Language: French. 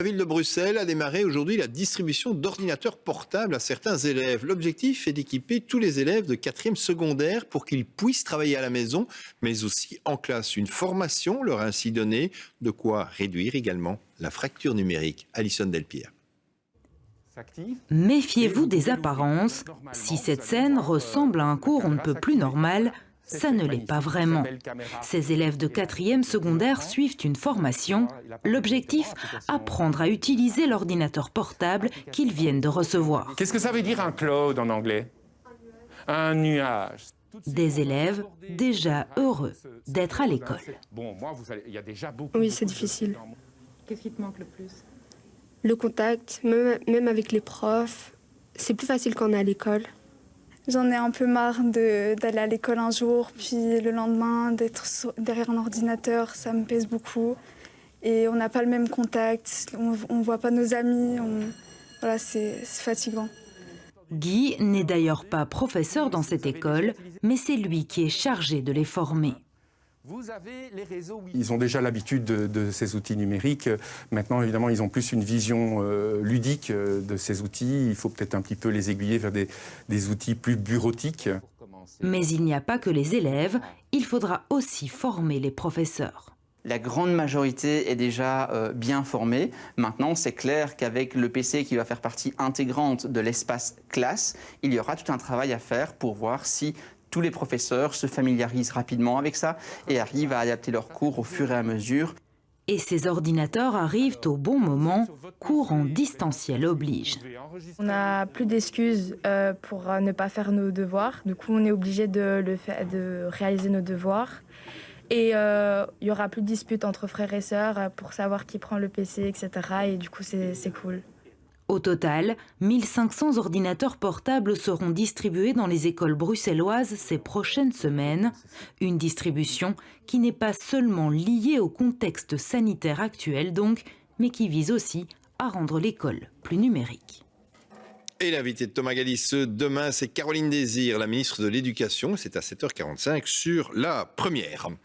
La ville de Bruxelles a démarré aujourd'hui la distribution d'ordinateurs portables à certains élèves. L'objectif est d'équiper tous les élèves de 4e secondaire pour qu'ils puissent travailler à la maison, mais aussi en classe. Une formation leur a ainsi donné de quoi réduire également la fracture numérique. Alison Delpierre. Méfiez-vous des apparences. Si cette scène ressemble à un cours on ne peut plus normal, ça ne l'est pas vraiment. Ces élèves de 4e secondaire suivent une formation. L'objectif, apprendre à utiliser l'ordinateur portable qu'ils viennent de recevoir. Qu'est-ce que ça veut dire un cloud en anglais? Un nuage. Des élèves déjà heureux d'être à l'école. Oui, c'est difficile. Qu'est-ce qui te manque le plus? Le contact, même avec les profs, c'est plus facile quand on est à l'école. J'en ai un peu marre d'aller à l'école un jour, puis le lendemain d'être derrière un ordinateur, ça me pèse beaucoup. Et on n'a pas le même contact, on ne voit pas nos amis, voilà, c'est fatigant. Guy n'est d'ailleurs pas professeur dans cette école, mais c'est lui qui est chargé de les former. Ils ont déjà l'habitude de ces outils numériques. Maintenant, évidemment, ils ont plus une vision ludique de ces outils. Il faut peut-être un petit peu les aiguiller vers des outils plus bureautiques. Mais il n'y a pas que les élèves, il faudra aussi former les professeurs. La grande majorité est déjà bien formée. Maintenant, c'est clair qu'avec le PC qui va faire partie intégrante de l'espace classe, il y aura tout un travail à faire pour voir si tous les professeurs se familiarisent rapidement avec ça et arrivent à adapter leurs cours au fur et à mesure. Et ces ordinateurs arrivent au bon moment, cours en distanciel oblige. On n'a plus d'excuses pour ne pas faire nos devoirs. Du coup, on est obligé de réaliser nos devoirs. Et il n'y aura plus de disputes entre frères et sœurs pour savoir qui prend le PC, etc. Et du coup, c'est cool. Au total, 1500 ordinateurs portables seront distribués dans les écoles bruxelloises ces prochaines semaines. Une distribution qui n'est pas seulement liée au contexte sanitaire actuel donc, mais qui vise aussi à rendre l'école plus numérique. Et l'invité de Thomas Galis demain, c'est Caroline Désir, la ministre de l'Éducation. C'est à 7h45 sur La Première.